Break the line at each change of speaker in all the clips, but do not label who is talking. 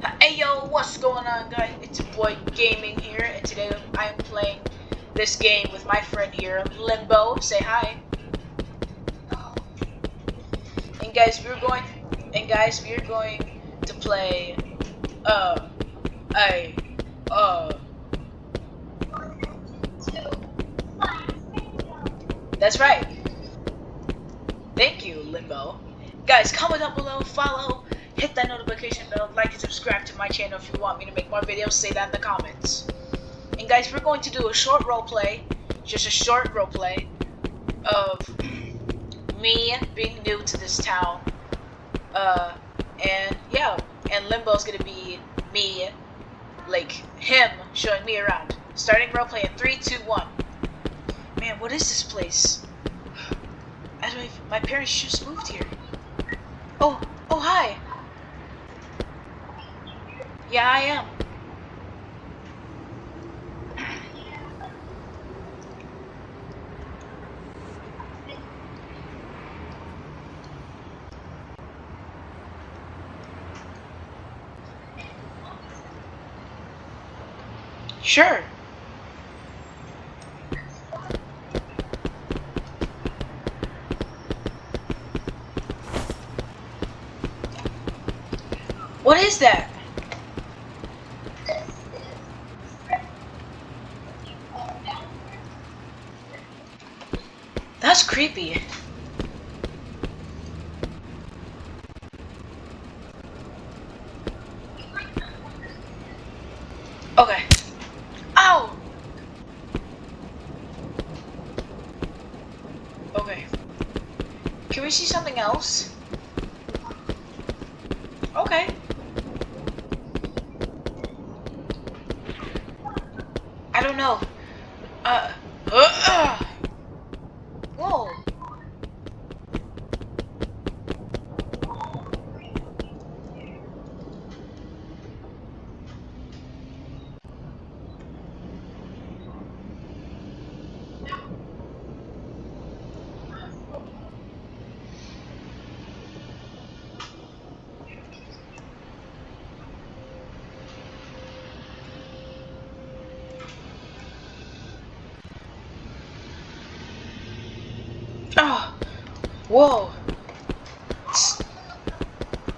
Hey yo, what's going on, guys? It's your boy Gaming here, and today I am playing this game with my friend here, Limbo. Say hi. And guys, we're going to play a uh that's right. Thank you, Limbo. Guys, comment down below, follow, hit that notification bell, like and subscribe to my channel if you want me to make more videos. Say that in the comments. And guys, we're going to do a short role play, just a short role play of me being new to this town. And yeah, and Limbo's gonna be me, like him showing me around. Starting role play in 3, 2, 1. Man, what is this place? My parents just moved here. Oh, hi. Yeah, I am. Sure. What is that? That's creepy. Okay. Ow! Okay. Can we see something else? Okay. I don't know. Whoa. Oh. Whoa.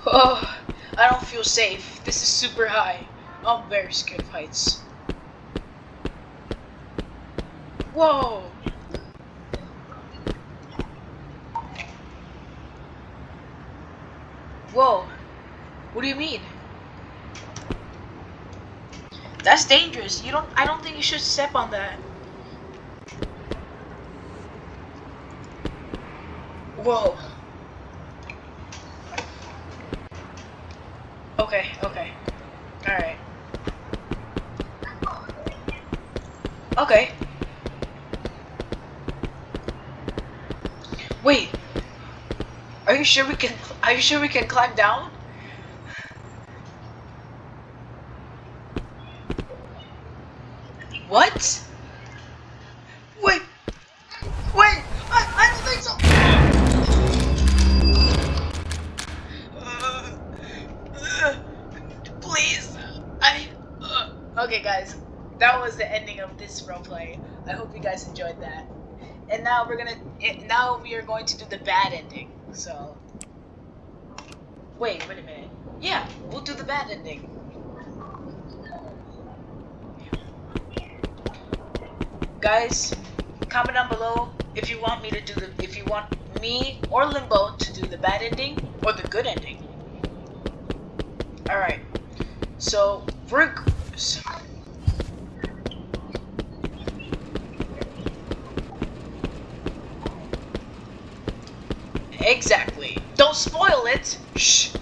Oh, I don't feel safe. This is super high. I'm very scared of heights. Whoa. Whoa. What do you mean? That's dangerous. I don't think you should step on that. Whoa. Okay. Alright. Okay. Wait. Are you sure we can climb down? What? Wait. I don't think so. Please. Okay, guys. That was the ending of this roleplay. I hope you guys enjoyed that. And now we are going to do the bad ending. So, wait a minute. Yeah, we'll do the bad ending. Guys, comment down below if you want me or Limbo to do the bad ending or the good ending. Alright. So exactly. Don't spoil it. Shh.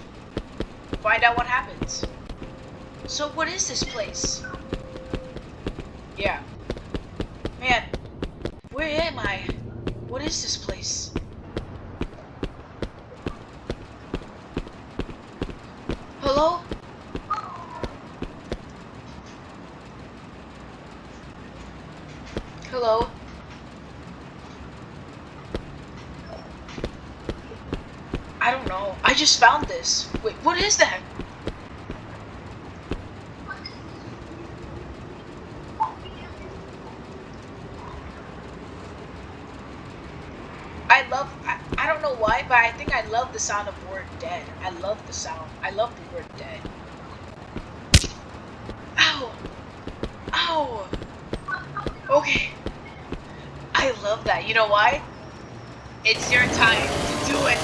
Find out what happens. So what is this place? Yeah. Man, where am I? What is this place? Hello? Hello? I don't know. I just found this. Wait, what is that? the sound of word dead. I love the sound. I love the word dead. Ow! Ow! Okay. I love that. You know why? It's your time to do it.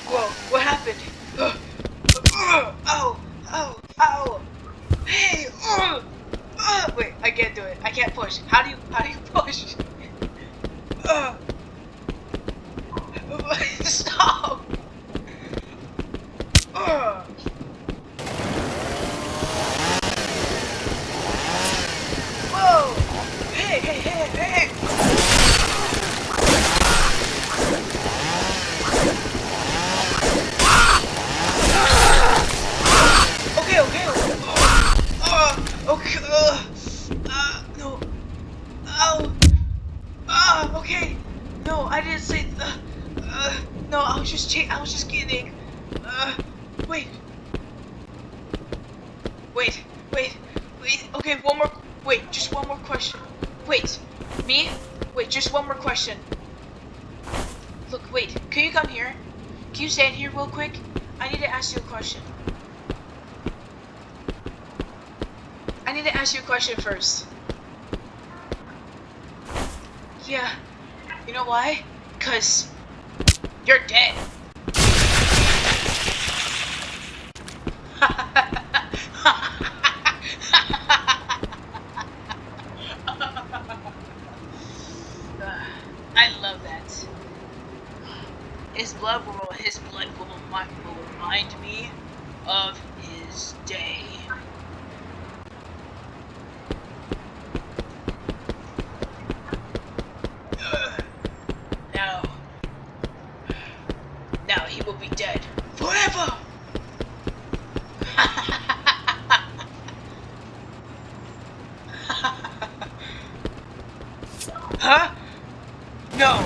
Whoa, what happened? Ow! Ow! Ow! Hey! Wait, I can't do it. I can't push. How do you push? Stop! Whoa! Hey, hey, hey, hey! Okay, okay. Okay. No. Oh. Okay. No, I didn't say. No, I was just kidding. Wait. Wait. Okay, one more. Wait, just one more question. Wait, me? Wait, just one more question. Look, wait. Can you come here? Can you stand here real quick? I need to ask you a question. I need to ask you a question first. Yeah. You know why? 'Cause you're dead. I love that. His blood will remind me of his day. Now he will be dead forever. Huh? No.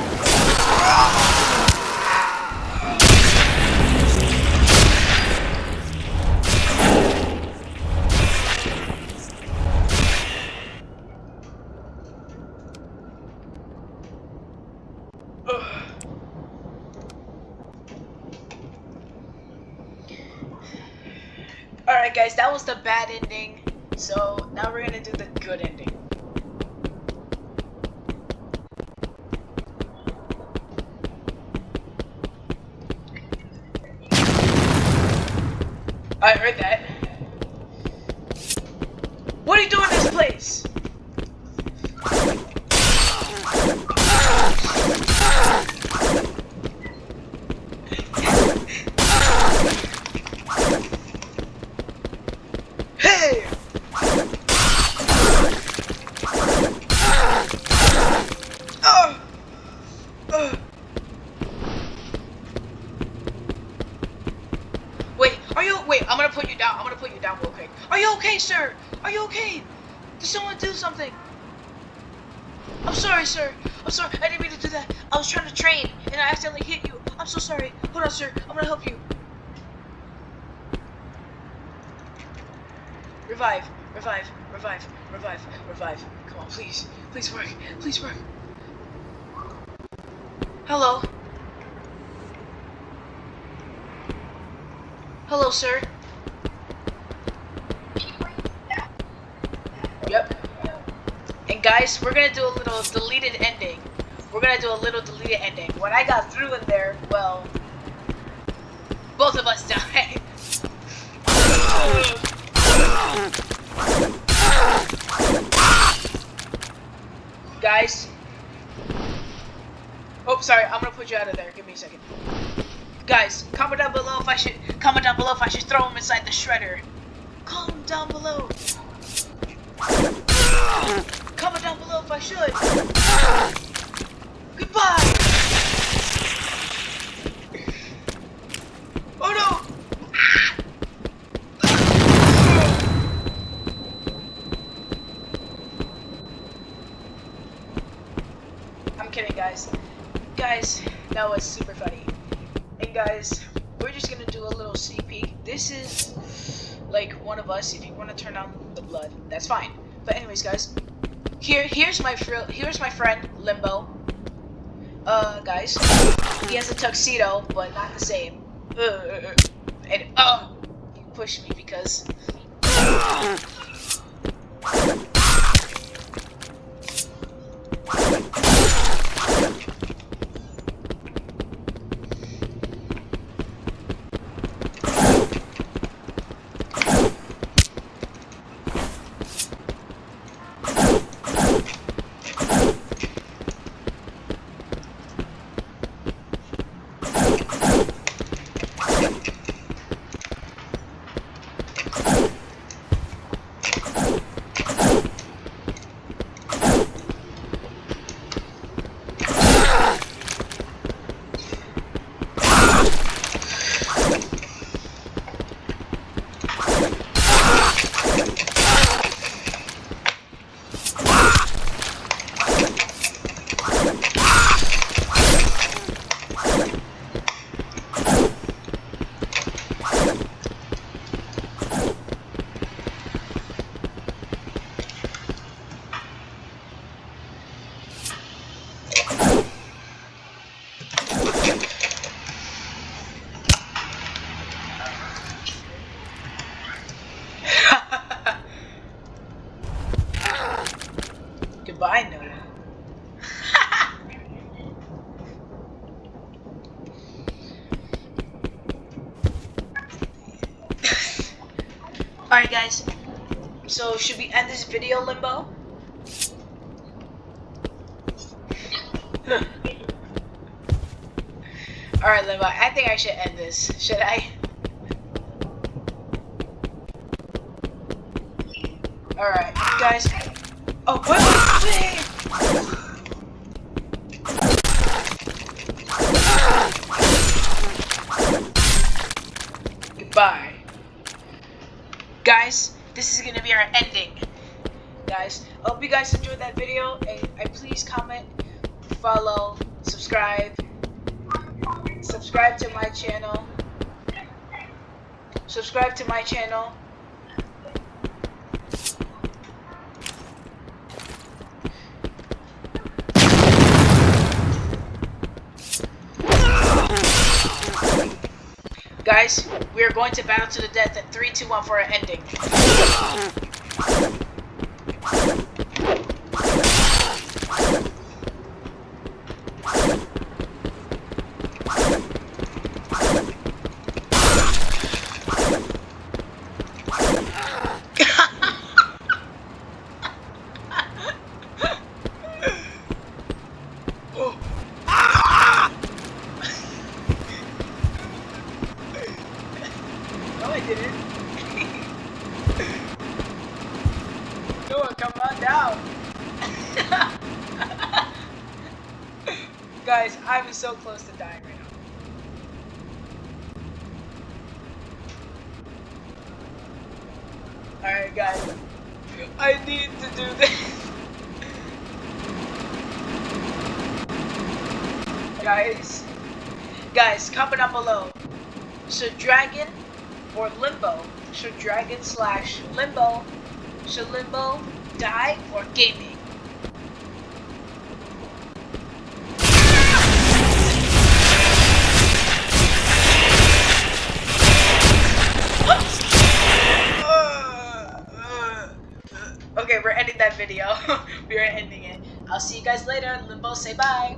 Alright guys, that was the bad ending. So now we're gonna do the good ending. I heard that. What are you doing in this place? Hey! Wait, I'm gonna put you down. I'm gonna put you down real quick. Are you okay, sir? Are you okay? Did someone do something? I'm sorry, sir. I'm sorry. I didn't mean to do that. I was trying to train, and I accidentally hit you. I'm so sorry. Hold on, sir. I'm gonna help you. Revive. Revive. Revive. Revive. Revive. Come on, please. Please work. Please work. Hello. Hello, sir. Yep. And guys, we're gonna do a little deleted ending. What I got through in there, well, both of us died. Guys. Oh, sorry. I'm gonna put you out of there. Give me a second. Guys, comment down below if I should throw him inside the shredder. Comment down below. Comment down below if I should. Goodbye. Oh no. I'm kidding, guys. Guys, that was super funny. And guys, we're just gonna do a little sneak peek. This is like one of us. If you want to turn on the blood, that's fine. But anyways, guys, here's my friend Limbo. Guys, he has a tuxedo, but not the same. And he pushed me because. Goodbye, Noah. Alright, guys. So, should we end this video, Limbo? Alright, Limbo. I think I should end this. Should I? Alright, guys. Oh, wait. Goodbye. Guys, this is gonna be our ending. Guys, I hope you guys enjoyed that video, and please comment, follow, subscribe to my channel. Subscribe to my channel. Guys, we are going to battle to the death at 3, 2, 1 for our ending. Noah, come on down. Guys, I'm so close to dying right now. Alright, guys. I need to do this. Guys, comment down below. Should Dragon or Limbo? Should Dragon / Limbo? Should Limbo die or gaming? Okay, we're ending that video. We are ending it. I'll see you guys later. Limbo, say bye.